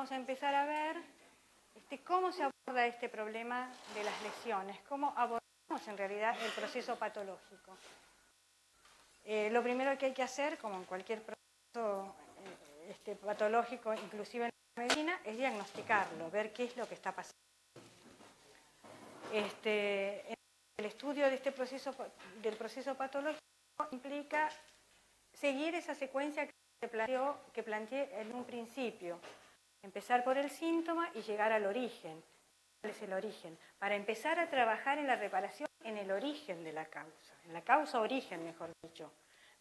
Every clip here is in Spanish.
vamos a empezar a ver cómo se aborda este problema de las lesiones, cómo abordamos en realidad el proceso patológico. Lo primero que hay que hacer, como en cualquier proceso patológico, inclusive en la medicina, es diagnosticarlo, ver qué es lo que está pasando. El estudio de del proceso patológico implica seguir esa secuencia que planteé en un principio. Empezar por el síntoma y llegar al origen. ¿Cuál es el origen? Para empezar a trabajar en la reparación en el origen de la causa, en la causa-origen, mejor dicho,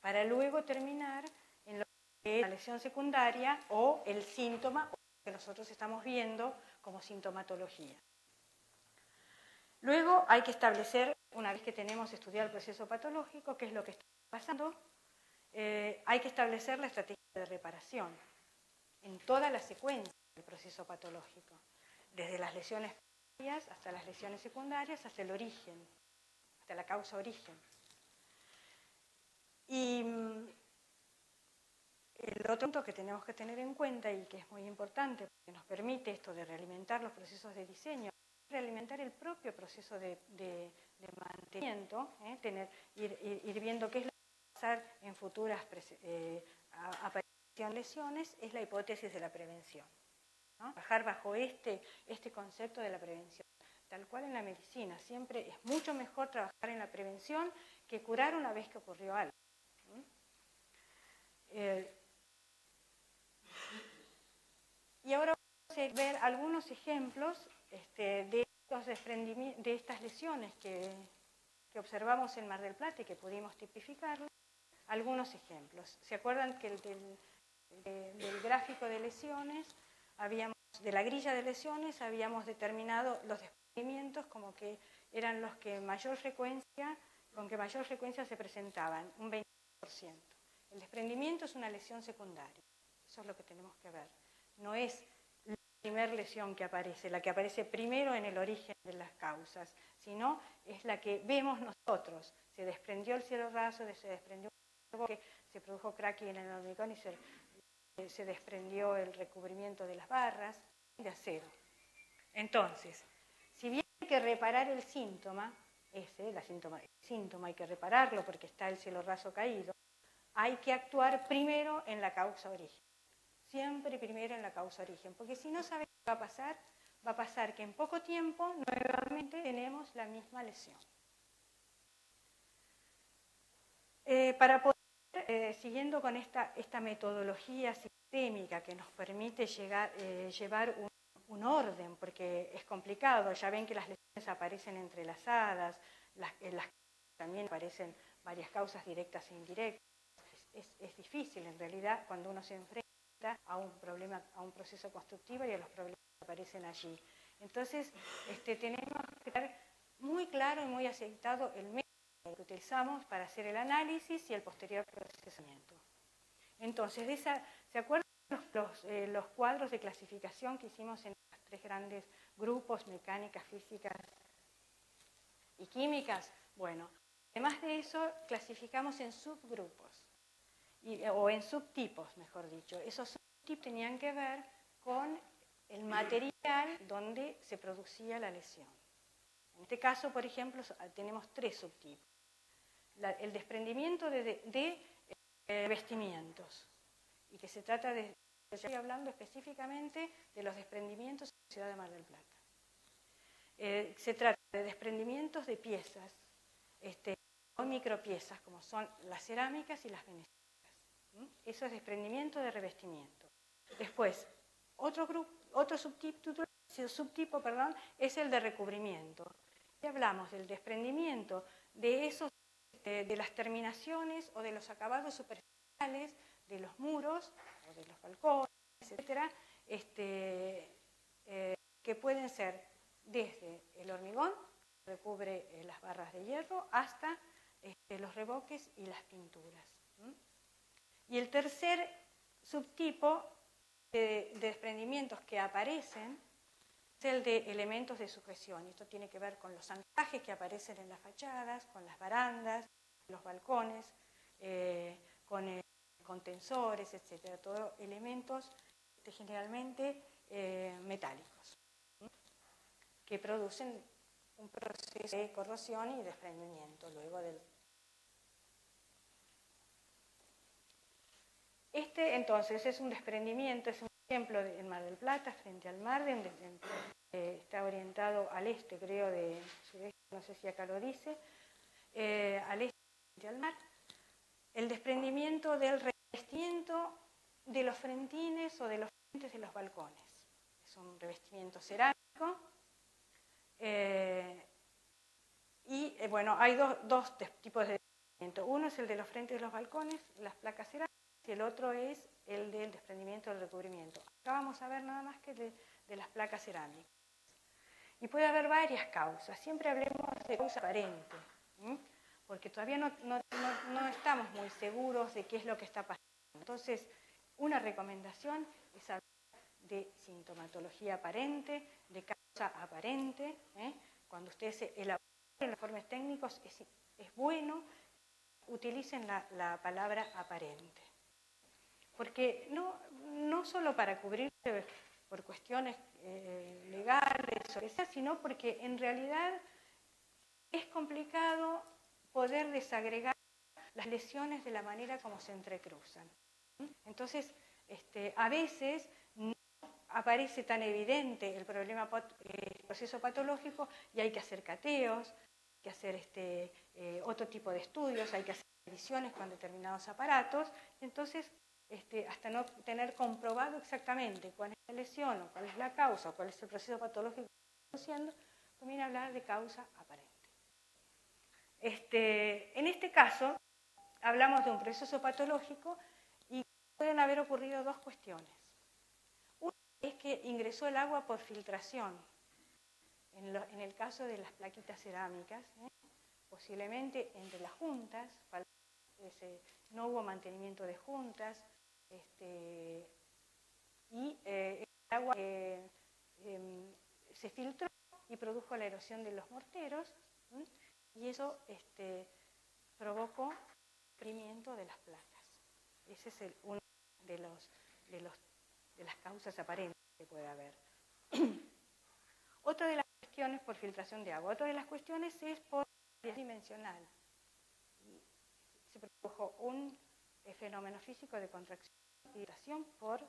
para luego terminar en lo que es la lesión secundaria o el síntoma que nosotros estamos viendo como sintomatología. Luego hay que establecer, una vez que tenemos estudiado el proceso patológico, qué es lo que está pasando, hay que establecer la estrategia de reparación en toda la secuencia del proceso patológico, desde las lesiones primarias hasta las lesiones secundarias, hasta el origen, hasta la causa origen. Y el otro punto que tenemos que tener en cuenta y que es muy importante, porque nos permite esto de realimentar los procesos de diseño, realimentar el propio proceso de mantenimiento, ir viendo qué es lo que va a pasar en futuras apariciones de lesiones, es la hipótesis de la prevención, ¿no? Trabajar bajo este concepto de la prevención. Tal cual en la medicina, siempre es mucho mejor trabajar en la prevención que curar una vez que ocurrió algo. Y ahora vamos a ver algunos ejemplos de estas lesiones que observamos en Mar del Plata y que pudimos tipificarlo. Algunos ejemplos. ¿Se acuerdan que del gráfico de lesiones, de la grilla de lesiones, habíamos determinado los desprendimientos como que eran los que con que mayor frecuencia se presentaban, un 20%. El desprendimiento es una lesión secundaria, eso es lo que tenemos que ver. No es la primera lesión que aparece, la que aparece primero en el origen de las causas, sino es la que vemos nosotros. Se desprendió el cielo raso, se desprendió que se produjo cracking en el hormigón y se desprendió el recubrimiento de las barras de acero. Entonces, si bien hay que reparar el síntoma, el síntoma hay que repararlo porque está el cielo raso caído, hay que actuar primero en la causa origen. Siempre primero en la causa origen, porque si no sabe qué va a pasar que en poco tiempo nuevamente tenemos la misma lesión. Para poder, siguiendo con esta metodología sistémica que nos permite llevar un orden, porque es complicado, ya ven que las lesiones aparecen entrelazadas, también aparecen varias causas directas e indirectas. Es difícil en realidad cuando uno se enfrenta a un proceso constructivo y a los problemas que aparecen allí. Entonces, tenemos que tener muy claro y muy aceitado el método que utilizamos para hacer el análisis y el posterior procesamiento. Entonces, ¿se acuerdan los cuadros de clasificación que hicimos en los 3 grandes grupos, mecánicas, físicas y químicas? Bueno, además de eso, clasificamos en subgrupos, o en subtipos, mejor dicho. Esos subtipos tenían que ver con el material donde se producía la lesión. En este caso, por ejemplo, tenemos 3 subtipos. El desprendimiento de revestimientos, y que se trata de, estoy hablando específicamente de los desprendimientos en la ciudad de Mar del Plata. Se trata de desprendimientos de piezas, o micropiezas, como son las cerámicas y las venecianas. Eso es desprendimiento de revestimiento. Después, otro subtipo, es el de recubrimiento. Y hablamos del desprendimiento de las terminaciones o de los acabados superficiales de los muros o de los balcones, etcétera, que pueden ser desde el hormigón, que recubre las barras de hierro, hasta los revoques y las pinturas. Y el tercer subtipo de desprendimientos que aparecen es el de elementos de sujeción. Esto tiene que ver con los anclajes que aparecen en las fachadas, con las barandas, los balcones, con tensores, etc. Todos elementos generalmente metálicos, que producen un proceso de corrosión y desprendimiento luego del... Este, entonces, es un desprendimiento, es un ejemplo en Mar del Plata, frente al mar, está orientado al este, creo, de sureste, no sé si acá lo dice, al este, frente al mar. El desprendimiento del revestimiento de los frentines o de los frentes de los balcones. Es un revestimiento cerámico. Bueno, hay dos tipos de desprendimiento. Uno es el de los frentes de los balcones, las placas cerámicas, y el otro es el del desprendimiento del recubrimiento. Acá vamos a ver nada más que de las placas cerámicas. Y puede haber varias causas. Siempre hablemos de causa aparente, porque todavía no estamos muy seguros de qué es lo que está pasando. Entonces, una recomendación es hablar de sintomatología aparente, de causa aparente. Cuando ustedes elaboran los informes técnicos, es bueno utilicen la palabra aparente. Porque no solo para cubrirse por cuestiones legales o que sea, sino porque en realidad es complicado poder desagregar las lesiones de la manera como se entrecruzan. Entonces, a veces no aparece tan evidente el problema, el proceso patológico, y hay que hacer cateos, hay que hacer otro tipo de estudios, hay que hacer mediciones con determinados aparatos, y entonces hasta no tener comprobado exactamente cuál es la lesión, o cuál es la causa, o cuál es el proceso patológico que está produciendo, conviene hablar de causa aparente. En este caso, hablamos de un proceso patológico y pueden haber ocurrido dos cuestiones. Una es que ingresó el agua por filtración, en el caso de las plaquitas cerámicas, posiblemente entre las juntas, no hubo mantenimiento de juntas, y el agua se filtró y produjo la erosión de los morteros, y eso provocó desprendimiento de las placas. Ese es uno de las causas aparentes que puede haber. Otra de las cuestiones por filtración de agua. Otra de las cuestiones es por dimensional. Se produjo un fenómeno físico de contracción y dilatación por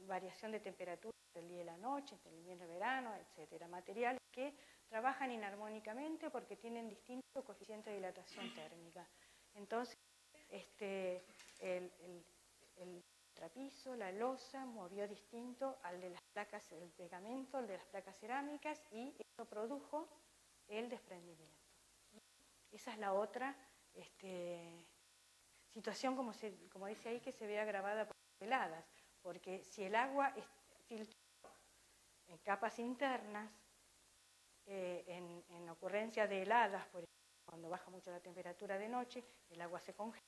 variación de temperatura del día y la noche, entre el invierno y el verano, etcétera. Materiales que trabajan inarmónicamente porque tienen distinto coeficiente de dilatación térmica. Entonces, el trapizo, la losa, movió distinto al de las placas, el pegamento, al de las placas cerámicas, y eso produjo el desprendimiento. Esa es la otra situación, como dice ahí, que se ve agravada por las heladas, porque si el agua filtró en capas internas, en ocurrencia de heladas, por ejemplo, cuando baja mucho la temperatura de noche, el agua se congela,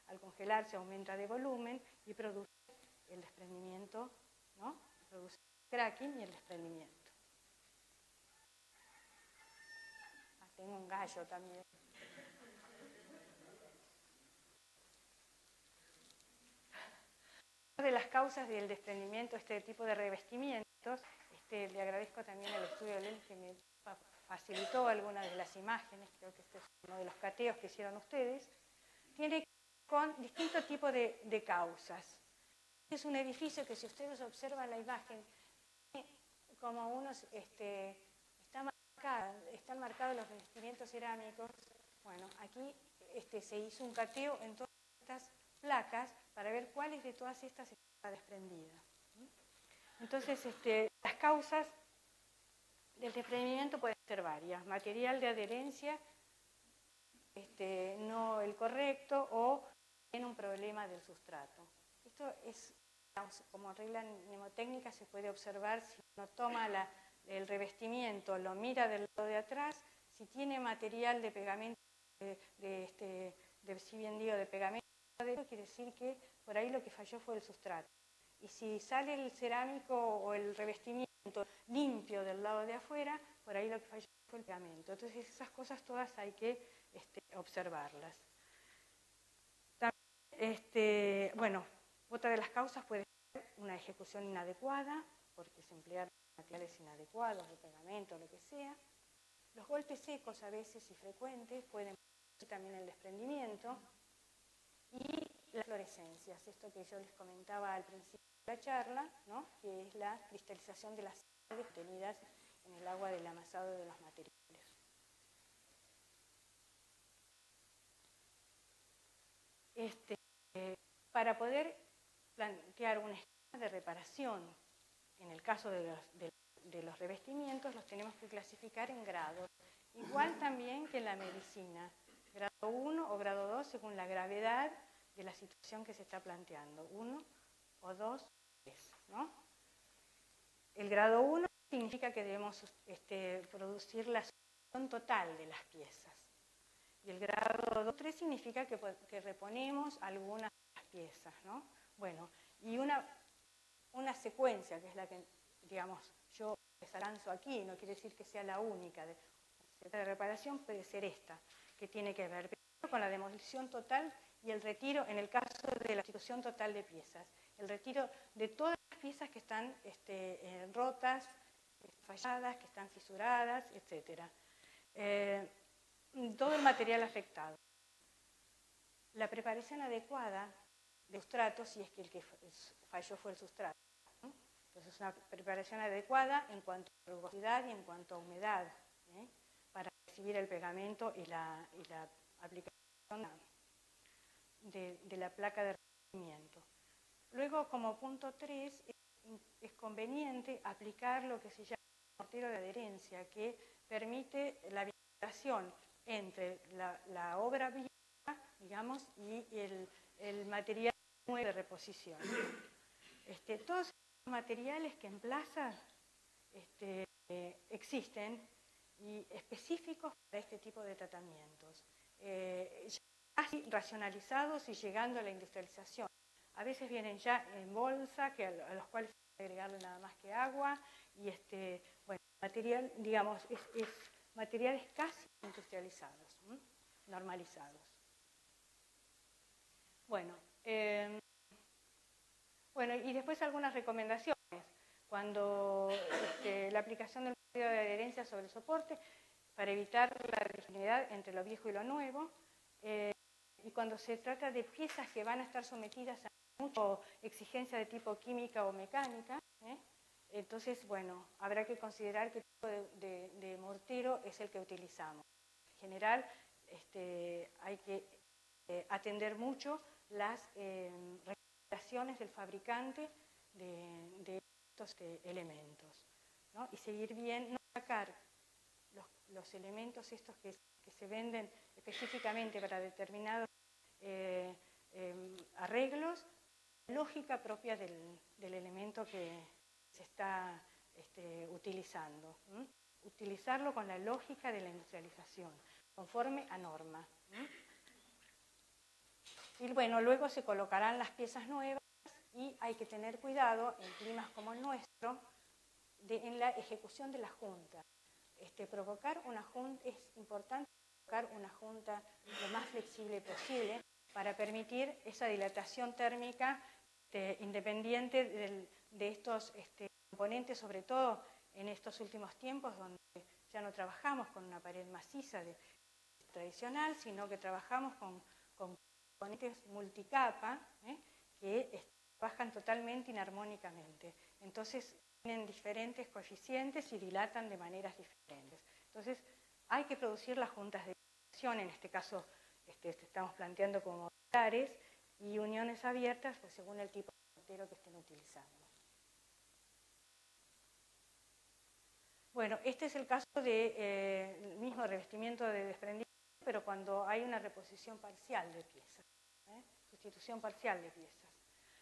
al congelarse aumenta de volumen y produce el desprendimiento, ¿no? Produce el cracking y el desprendimiento. Tengo un gallo también. Una de las causas del desprendimiento, este tipo de revestimientos, le agradezco también al estudio de Lel que me facilitó algunas de las imágenes, creo que este es uno de los cateos que hicieron ustedes, tiene que ver con distintos tipos de causas. Es un edificio que, si ustedes observan la imagen, como unos están marcados los revestimientos cerámicos. Bueno, aquí se hizo un cateo en todas estas placas para ver cuáles de todas estas estaba desprendida. Entonces, las causas del desprendimiento pueden ser varias. Material de adherencia, no el correcto, o tiene un problema del sustrato. Esto es, como regla mnemotécnica, se puede observar si uno toma el revestimiento, lo mira del lado de atrás, si tiene material de pegamento, si bien digo de pegamento, quiere decir que por ahí lo que falló fue el sustrato. Y si sale el cerámico o el revestimiento limpio del lado de afuera, por ahí lo que falló fue el pegamento. Entonces esas cosas todas hay que observarlas. También, bueno, otra de las causas puede ser una ejecución inadecuada, porque se emplearon materiales inadecuados, de pegamento, lo que sea. Los golpes secos a veces y frecuentes pueden producir también el desprendimiento. Y las fluorescencias, esto que yo les comentaba al principio de la charla, ¿no? Que es la cristalización de las sales contenidas en el agua del amasado de los materiales. Para poder plantear un esquema de reparación, en el caso de los revestimientos, los tenemos que clasificar en grados. Igual también que en la medicina, grado 1 o grado 2 según la gravedad de la situación que se está planteando, 1 o 2 o 3, ¿no? El grado 1 significa que debemos producir la solución total de las piezas. Y el grado 2 o 3 significa que reponemos algunas de las piezas, ¿no? Bueno, y una secuencia, que es la que, digamos, yo les lanzo aquí, no quiere decir que sea la única de reparación, puede ser esta, que tiene que ver con la demolición total y el retiro, en el caso de la sustitución total de piezas, el retiro de todas las piezas que están rotas, falladas, que están fisuradas, etc. Todo el material afectado. La preparación adecuada de sustrato, si es que el que falló fue el sustrato, ¿no? Entonces, una preparación adecuada en cuanto a rugosidad y en cuanto a humedad, para recibir el pegamento y la aplicación de la placa de revestimiento. Luego, como punto 3, es conveniente aplicar lo que se llama mortero de adherencia, que permite la vinculación entre la obra vieja, digamos, y el material nuevo de reposición. Todos los materiales que en plaza existen y específicos para este tipo de tratamientos, casi racionalizados y llegando a la industrialización. A veces vienen ya en bolsa, a los cuales hay que agregarle nada más que agua, y bueno, material, digamos, es materiales casi industrializados, normalizados. Bueno, y después algunas recomendaciones. Cuando la aplicación del mortero de adherencia sobre el soporte, para evitar la rigidez entre lo viejo y lo nuevo, y cuando se trata de piezas que van a estar sometidas a mucha exigencia de tipo química o mecánica, entonces, bueno, habrá que considerar qué tipo de mortero es el que utilizamos. En general, hay que atender mucho las recomendaciones del fabricante de estos elementos, ¿no? Y seguir bien, no sacar los elementos estos que se venden específicamente para determinados arreglos, lógica propia del elemento que se está utilizando. Utilizarlo con la lógica de la industrialización, conforme a norma. Y bueno, luego se colocarán las piezas nuevas y hay que tener cuidado en climas como el nuestro en la ejecución de la junta. Provocar una junta, es importante provocar una junta lo más flexible posible para permitir esa dilatación térmica independiente de estos componentes, sobre todo en estos últimos tiempos donde ya no trabajamos con una pared maciza tradicional, sino que trabajamos con componentes multicapa que trabajan totalmente inarmónicamente. Entonces, tienen diferentes coeficientes y dilatan de maneras diferentes. Entonces, hay que producir las juntas de dilatación, en este caso estamos planteando como modulares y uniones abiertas, pues según el tipo de mortero que estén utilizando. Bueno, este es el caso del mismo revestimiento de desprendimiento, pero cuando hay una reposición parcial de piezas, sustitución parcial de piezas.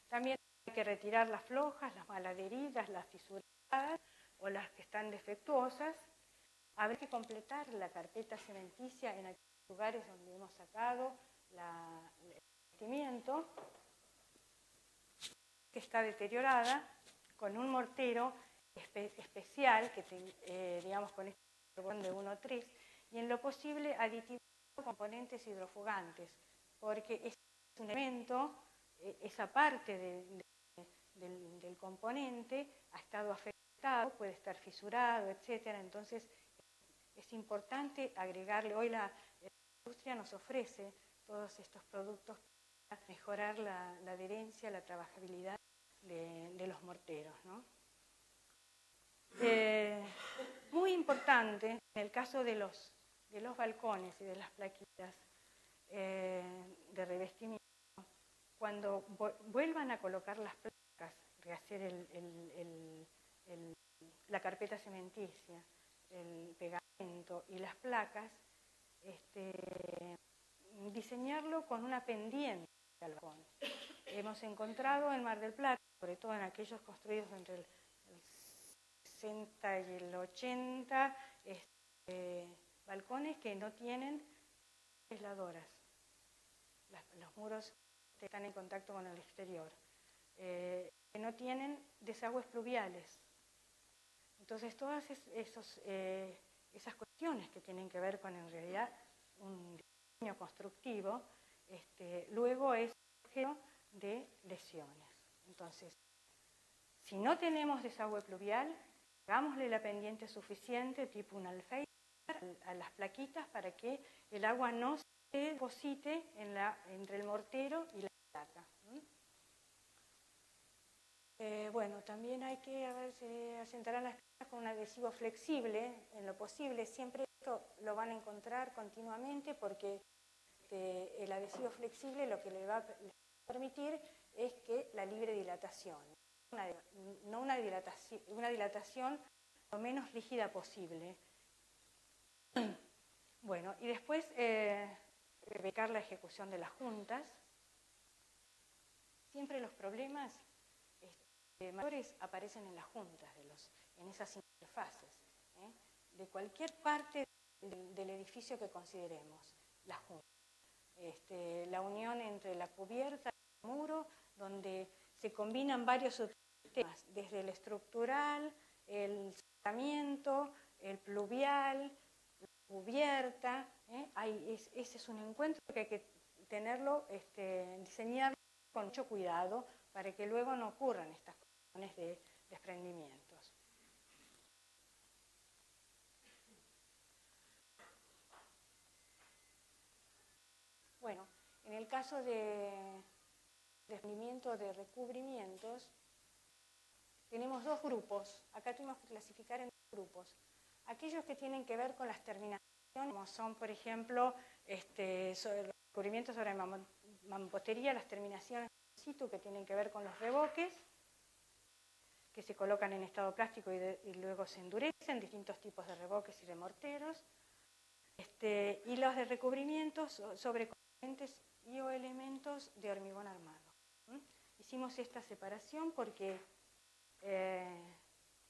También hay que retirar las flojas, las mal adheridas, las fisuradas o las que están defectuosas. Habrá que completar la carpeta cementicia en aquellos lugares donde hemos sacado el revestimiento, que está deteriorada, con un mortero especial, digamos con este carbón de 1,3, y en lo posible aditivando componentes hidrofugantes, porque es un elemento, esa parte del componente ha estado afectado, puede estar fisurado, etc. Entonces es importante agregarle, hoy la industria nos ofrece todos estos productos para mejorar la adherencia, la trabajabilidad de los morteros, ¿no? Muy importante en el caso de los balcones y de las plaquitas de revestimiento, cuando vuelvan a colocar las placas, rehacer la carpeta cementicia, el pegamento y las placas, diseñarlo con una pendiente al balcón. Hemos encontrado en Mar del Plata, sobre todo en aquellos construidos entre el 60 y el 80, balcones que no tienen aisladoras. Los muros están en contacto con el exterior. Que no tienen desagües pluviales. Entonces, todas esas cuestiones que tienen que ver con, en realidad, un diseño constructivo, luego es objeto de lesiones. Entonces, si no tenemos desagüe pluvial, hagámosle la pendiente suficiente, tipo un alféizar, a las plaquitas para que el agua no se deposite entre el mortero y la placa. Bueno, también hay que asentar las placas con un adhesivo flexible, en lo posible. Siempre esto lo van a encontrar continuamente porque el adhesivo flexible lo que le va a permitir es que la libre dilatación, no una dilatación lo menos rígida posible. Bueno, y después becar la ejecución de las juntas. Siempre los problemas mayores aparecen en las juntas, en esas interfaces, de cualquier parte del edificio que consideremos, la junta. La unión entre la cubierta y el muro, donde se combinan varios subsistemas, desde el estructural, el cerramiento, el pluvial, la cubierta. Ese es un encuentro que hay que tenerlo, diseñarlo con mucho cuidado para que luego no ocurran estas cuestiones de desprendimientos. Bueno, en el caso de desprendimiento de recubrimientos, tenemos dos grupos. Acá tuvimos que clasificar en dos grupos. Aquellos que tienen que ver con las terminaciones, como son, por ejemplo, los recubrimientos sobre mampostería, las terminaciones in situ que tienen que ver con los revoques, que se colocan en estado plástico y luego se endurecen, distintos tipos de revoques y de morteros, y los de recubrimientos sobre componentes y o elementos de hormigón armado. Hicimos esta separación porque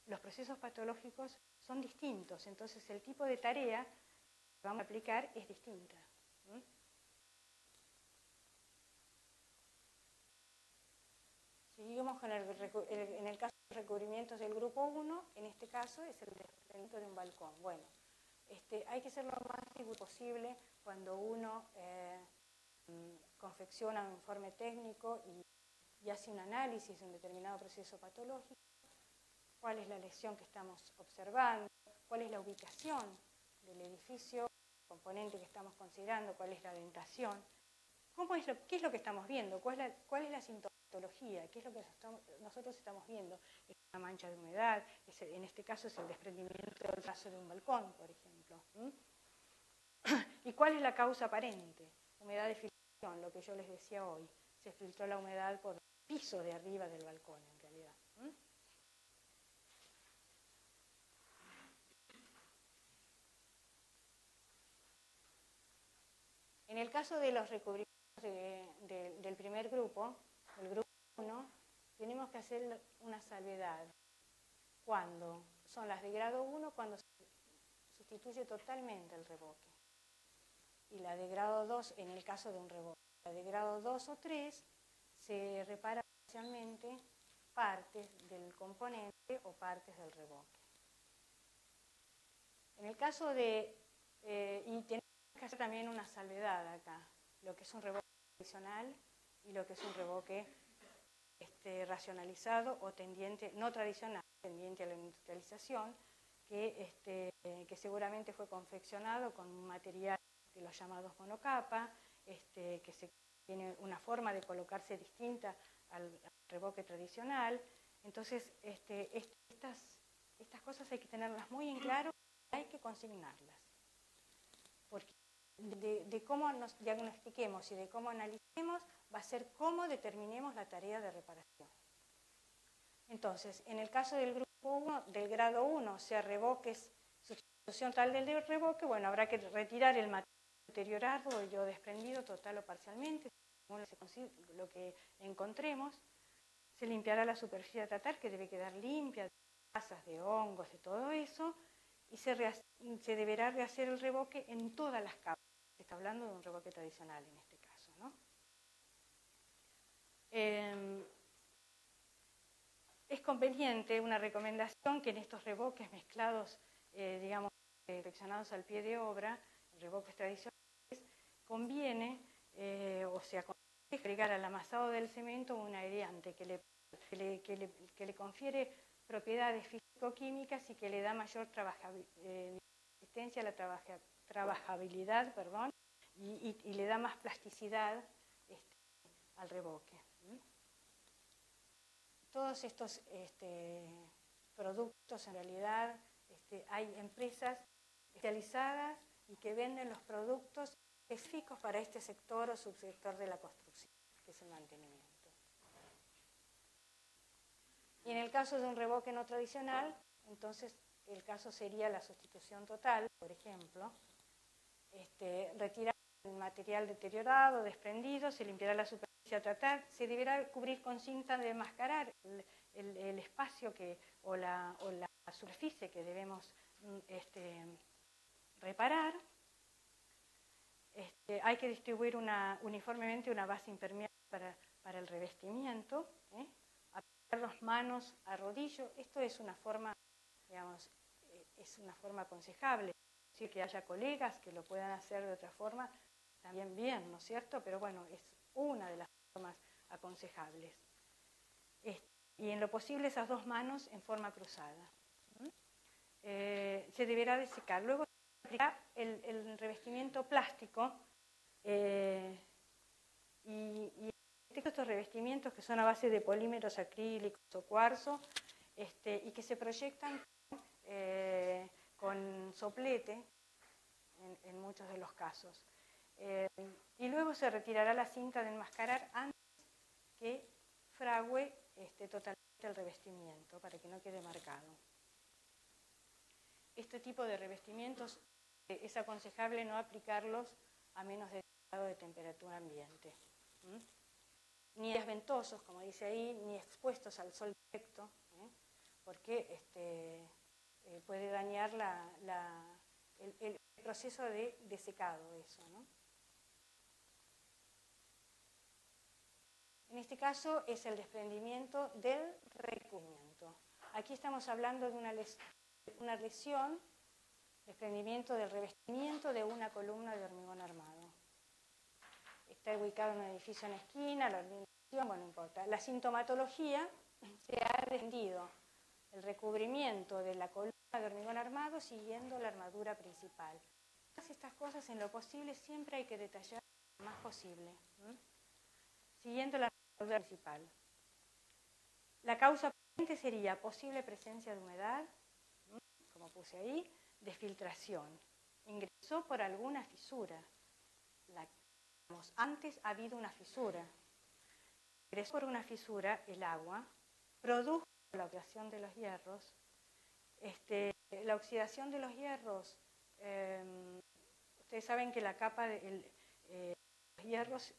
los procesos patológicos son distintos, entonces el tipo de tarea que vamos a aplicar es distinta. Seguimos con en el caso de recubrimientos del grupo 1, en este caso es el desprendimiento de un balcón. Bueno, hay que ser lo más seguro posible cuando uno confecciona un informe técnico y hace un análisis de un determinado proceso patológico, cuál es la lesión que estamos observando, cuál es la ubicación del edificio, el componente que estamos considerando, cuál es la dentación, qué es lo que estamos viendo, cuál es la sintomatología, qué es lo que nosotros estamos viendo. Es una mancha de humedad, en este caso es el desprendimiento del brazo de un balcón, por ejemplo. ¿Y cuál es la causa aparente? Humedad de filtración, lo que yo les decía hoy. Se filtró la humedad por el piso de arriba del balcón, en realidad. En el caso de los recubrimientos del primer grupo, el grupo 1, tenemos que hacer una salvedad. Cuando son las de grado 1, cuando se sustituye totalmente el revoque. Y la de grado 2, en el caso de un revoque. La de grado 2 o 3, se repara parcialmente partes del componente o partes del revoque. En el caso de, y tenemos que hacer también una salvedad acá, lo que es un revoque tradicional y lo que es un revoque racionalizado o tendiente, no tradicional, tendiente a la industrialización, que seguramente fue confeccionado con un material de los llamados monocapa, que tiene una forma de colocarse distinta al reboque tradicional. Entonces, estas cosas hay que tenerlas muy en claro y hay que consignarlas. Porque de cómo nos diagnostiquemos y de cómo analicemos va a ser cómo determinemos la tarea de reparación. Entonces, en el caso del grupo 1, del grado 1, o sea, revoques, sustitución tal del revoque, bueno, habrá que retirar el material deteriorado, el yo desprendido, total o parcialmente, según lo que encontremos. Se limpiará la superficie a tratar, que debe quedar limpia, de grasas, de hongos, de todo eso, y se deberá rehacer el revoque en todas las capas. Se está hablando de un revoque tradicional en este caso, ¿no? Es conveniente, una recomendación, que en estos revoques mezclados, digamos, perfeccionados al pie de obra, revoques tradicionales, conviene, o sea, agregar al amasado del cemento un aireante que le confiere propiedades físico-químicas y que le da mayor resistencia a la trabajabilidad, perdón, y le da más plasticidad al revoque. Todos estos productos, en realidad, hay empresas especializadas y que venden los productos específicos para este sector o subsector de la construcción, que es el mantenimiento. Y en el caso de un revoque no tradicional, entonces el caso sería la sustitución total, por ejemplo, retirar el material deteriorado, desprendido, se limpiará la superficie a tratar, se deberá cubrir con cinta de enmascarar el espacio o la superficie que debemos reparar. Hay que distribuir uniformemente una base impermeable para el revestimiento, aplicar las manos a rodillo. Esto es una forma, digamos, es una forma aconsejable. Es decir, que haya colegas que lo puedan hacer de otra forma, también bien, ¿no es cierto? Pero bueno, es una de las formas aconsejables. Y en lo posible esas dos manos en forma cruzada. Se deberá de secar. Luego se aplicará el revestimiento plástico y estos revestimientos que son a base de polímeros acrílicos o cuarzo y que se proyectan con soplete en muchos de los casos. Y luego se retirará la cinta de enmascarar antes que fragüe totalmente el revestimiento para que no quede marcado. Este tipo de revestimientos es aconsejable no aplicarlos a menos de 10 grados de temperatura ambiente. Ni días ventosos, como dice ahí, ni expuestos al sol directo, porque puede dañar el proceso de secado de eso, ¿no? En este caso es el desprendimiento del recubrimiento. Aquí estamos hablando de una lesión, desprendimiento del revestimiento de una columna de hormigón armado. Está ubicado en un edificio en esquina, la orientación, bueno, no importa. La sintomatología se ha desprendido el recubrimiento de la columna de hormigón armado siguiendo la armadura principal. Todas estas cosas, en lo posible, siempre hay que detallar lo más posible, siguiendo la armadura principal. La causa aparente sería posible presencia de humedad, como puse ahí, de filtración. Ingresó por alguna fisura. Antes ha habido una fisura. Ingresó por una fisura el agua, produjo la oxidación de los hierros. La oxidación de los hierros, ustedes saben que la capa de los hierros,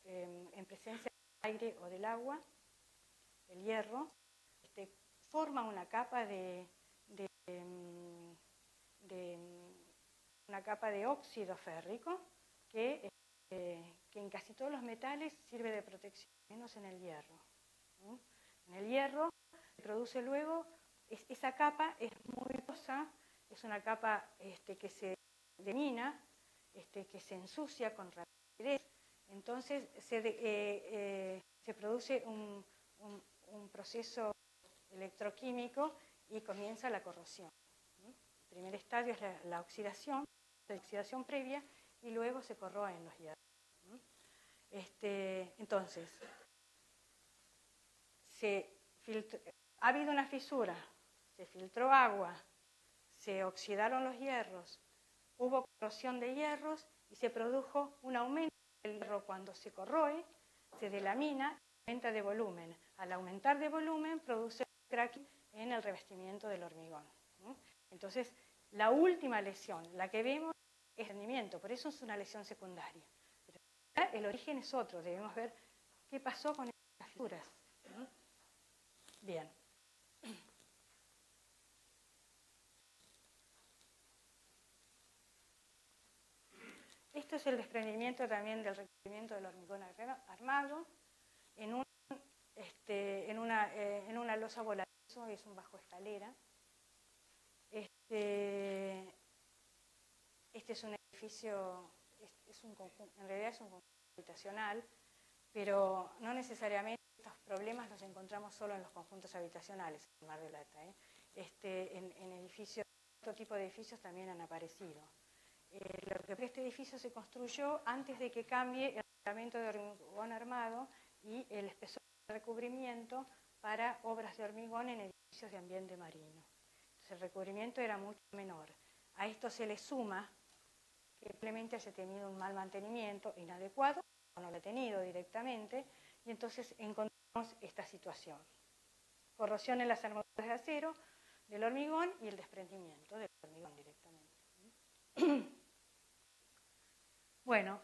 en presencia del aire o del agua, el hierro, forma una capa de óxido férrico que en casi todos los metales sirve de protección, menos en el hierro. En el hierro se produce luego, esa capa es muy rosa, es una capa que se demina, que se ensucia con rapidez, entonces se produce un proceso electroquímico y comienza la corrosión. El primer estadio es la oxidación previa, y luego se corroen los hierros. Entonces, ha habido una fisura, se filtró agua, se oxidaron los hierros, hubo corrosión de hierros y se produjo un aumento del hierro. Cuando se corroe, se delamina, aumenta de volumen. Al aumentar de volumen, produce cracking en el revestimiento del hormigón. Entonces, la última lesión, la que vemos, es el rendimiento, por eso es una lesión secundaria. Pero el origen es otro, debemos ver qué pasó con estas fisuras. Bien. Esto es el desprendimiento también del recubrimiento del hormigón armado en una losa voladizo, es un bajo escalera. Este es un edificio, en realidad es un conjunto habitacional, pero no necesariamente estos problemas los encontramos solo en los conjuntos habitacionales en Mar del Plata. En edificios, otro tipo de edificios también han aparecido. Este edificio se construyó antes de que cambie el reglamento de hormigón armado y el espesor de recubrimiento para obras de hormigón en edificios de ambiente marino. Entonces, el recubrimiento era mucho menor. A esto se le suma que probablemente haya tenido un mal mantenimiento inadecuado, o no lo ha tenido directamente, y entonces encontramos esta situación. Corrosión en las armaduras de acero del hormigón y el desprendimiento del hormigón directamente. Bueno,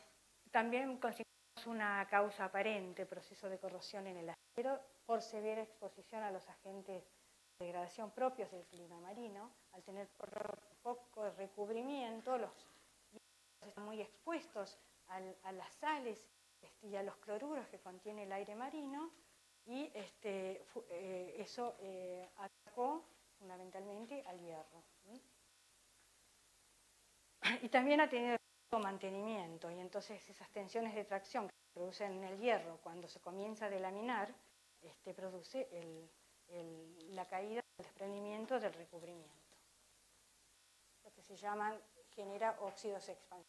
también consideramos una causa aparente, proceso de corrosión en el acero, por severa exposición a los agentes de degradación propios del clima marino. Al tener poco recubrimiento, los hierros están muy expuestos a las sales y a los cloruros que contiene el aire marino, y eso atacó fundamentalmente al hierro. Y también ha tenido mantenimiento, y entonces esas tensiones de tracción que se producen en el hierro cuando se comienza a delaminar, produce la caída del desprendimiento del recubrimiento. Lo que se llama, genera óxidos expansivos.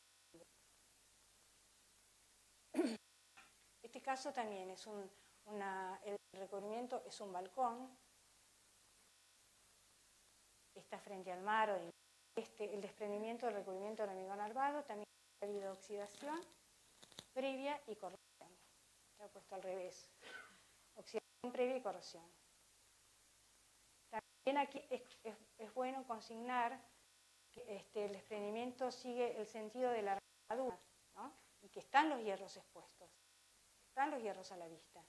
Este caso también es el recubrimiento es un balcón, está frente al mar, o el desprendimiento del recubrimiento del hormigón armado, también ha habido oxidación previa y corrosión. Está puesto al revés. Oxidación previa y corrosión. También aquí es bueno consignar que el desprendimiento sigue el sentido de la armadura, ¿no? Y que están los hierros expuestos, están los hierros a la vista.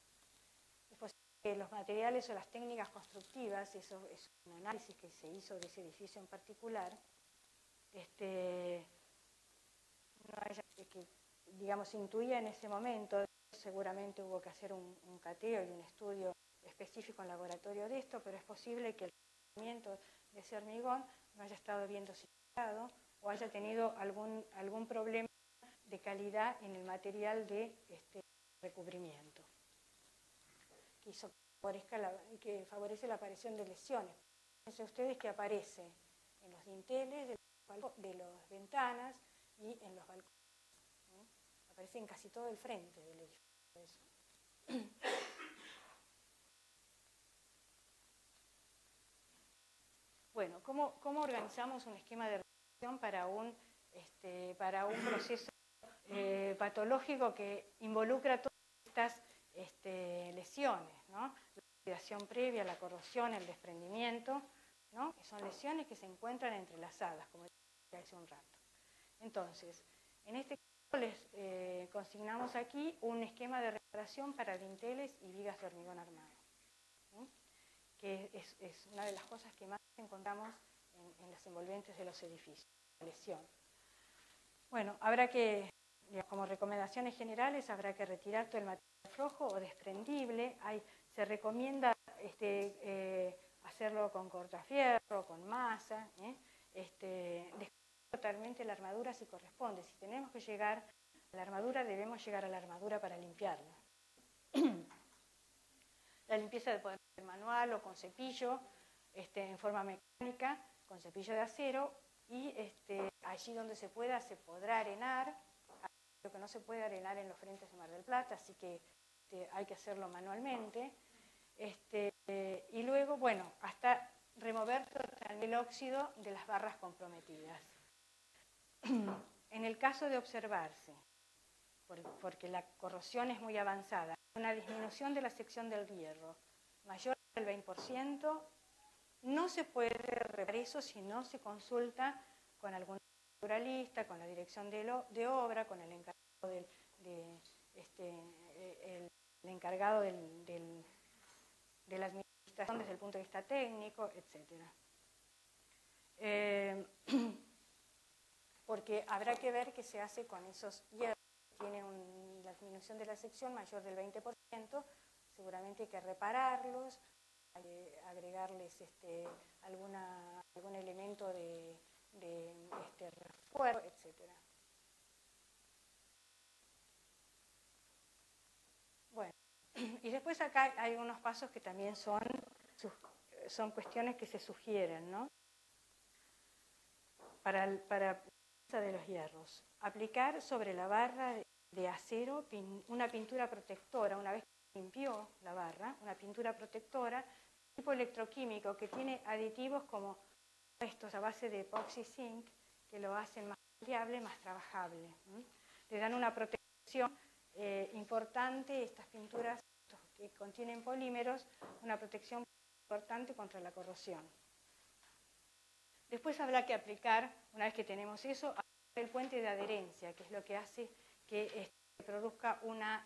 Es posible que los materiales o las técnicas constructivas, eso es un análisis que se hizo de ese edificio en particular, digamos, intuía en ese momento. Seguramente hubo que hacer un cateo y un estudio específico en laboratorio de esto, pero es posible que el tratamiento de ese hormigón no haya estado bien dosificado o haya tenido algún problema de calidad en el material de recubrimiento, que favorece la aparición de lesiones. Fíjense ustedes que aparece en los dinteles de las ventanas y en los balcones. Aparece en casi todo el frente del edificio. Bueno, ¿cómo organizamos un esquema de reacción para un proceso patológico que involucra todas estas lesiones, ¿no? La oxidación previa, la corrosión, el desprendimiento, ¿no? Que son lesiones que se encuentran entrelazadas, como dije hace un rato. Entonces, en este caso les consignamos aquí un esquema de reparación para dinteles y vigas de hormigón armado, ¿sí? Que es una de las cosas que más encontramos en los envolventes de los edificios, la lesión. Bueno, habrá que, como recomendaciones generales, habrá que retirar todo el material flojo o desprendible. Se recomienda hacerlo con cortafierro, con masa, descartar totalmente la armadura si corresponde. Si tenemos que llegar a la armadura, debemos llegar a la armadura para limpiarla. La limpieza puede ser manual o con cepillo, en forma mecánica, con cepillo de acero, y allí donde se pueda se podrá arenar. Lo que no se puede arenar en los frentes de Mar del Plata, así que hay que hacerlo manualmente. Y luego, bueno, hasta remover el óxido de las barras comprometidas. En el caso de observarse, porque la corrosión es muy avanzada, una disminución de la sección del hierro mayor del 20%, no se puede reparar eso si no se consulta con algún naturalista, con la dirección de obra, con el encargado de la administración desde el punto de vista técnico, etc. Porque habrá que ver qué se hace con esos hierros que tienen la disminución de la sección mayor del 20%, seguramente hay que repararlos, hay que agregarles algún elemento de refuerzo, etc. Bueno, y después acá hay unos pasos que también son cuestiones que se sugieren, ¿no? Para de los hierros. Aplicar sobre la barra de acero una pintura protectora, una vez que se limpió la barra, una pintura protectora tipo electroquímico que tiene aditivos como estos a base de epoxy zinc que lo hacen más maleable, más trabajable. Le dan una protección importante, estas pinturas que contienen polímeros, una protección importante contra la corrosión. Después habrá que aplicar, una vez que tenemos eso, el puente de adherencia, que es lo que hace que produzca una,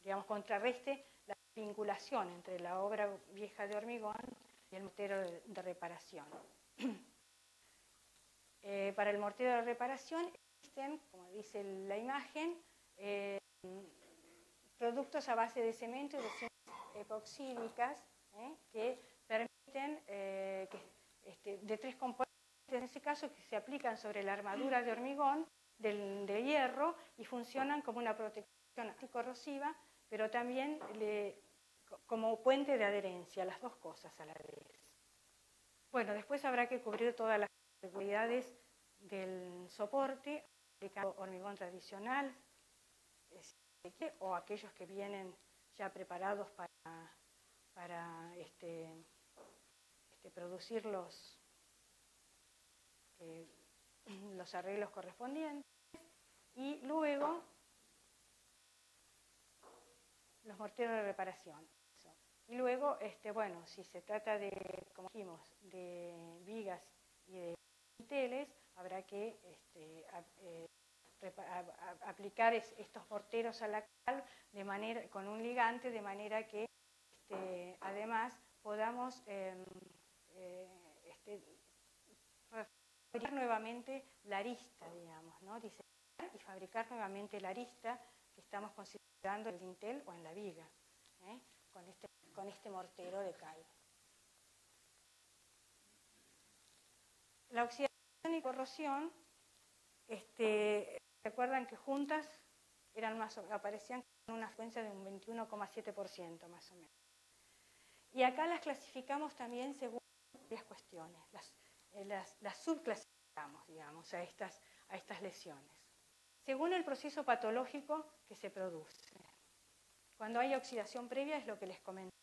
digamos, contrarreste la vinculación entre la obra vieja de hormigón y el mortero de reparación. Para el mortero de reparación existen, como dice la imagen, productos a base de cemento y de cintas epoxídicas que permiten de tres componentes, en ese caso, que se aplican sobre la armadura de hormigón de hierro y funcionan como una protección anticorrosiva, pero también como puente de adherencia, las dos cosas a la vez. Bueno, después habrá que cubrir todas las seguridades del soporte, aplicando hormigón tradicional, o aquellos que vienen ya preparados para producir los arreglos correspondientes, y luego los morteros de reparación. Y luego, bueno, si se trata de, como dijimos, de vigas y de dinteles, habrá que aplicar estos morteros a la cal con un ligante, de manera que además podamos fabricar nuevamente la arista, digamos, ¿no? Diseñar y fabricar nuevamente la arista que estamos considerando en el dintel o en la viga, con este mortero de cal. La oxidación y corrosión, recuerdan que juntas aparecían con una frecuencia de un 21,7% más o menos. Y acá las clasificamos también según varias cuestiones, las subclasificamos, digamos, a estas lesiones, según el proceso patológico que se produce. Cuando hay oxidación previa es lo que les comenté,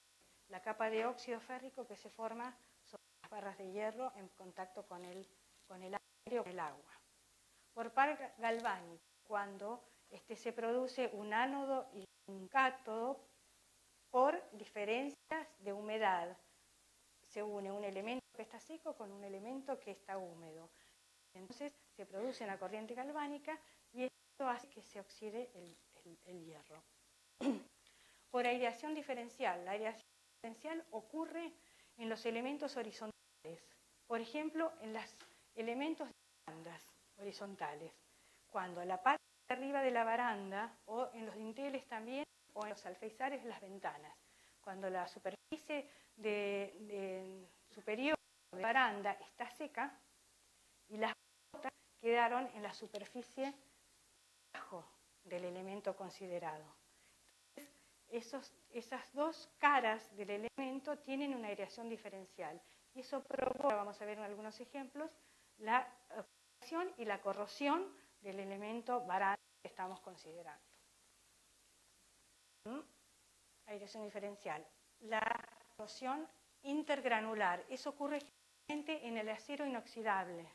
la capa de óxido férrico que se forma sobre las barras de hierro en contacto con el aire o con el agua. Por par galvánico, cuando se produce un ánodo y un cátodo por diferencias de humedad. Se une un elemento que está seco con un elemento que está húmedo. Entonces se produce una corriente galvánica y esto hace que se oxide el hierro. Por aireación diferencial. La aireación diferencial ocurre en los elementos horizontales. Por ejemplo, en los elementos de barandas horizontales. Cuando la parte de arriba de la baranda, o en los dinteles también, o en los alféizares de las ventanas. Cuando la superficie superior de la baranda está seca y las gotas quedaron en la superficie abajo del elemento considerado. esas dos caras del elemento tienen una aireación diferencial. Y eso provoca, vamos a ver en algunos ejemplos, la oxidación y la corrosión del elemento varano que estamos considerando. Aireación diferencial. La corrosión intergranular. Eso ocurre generalmente en el acero inoxidable.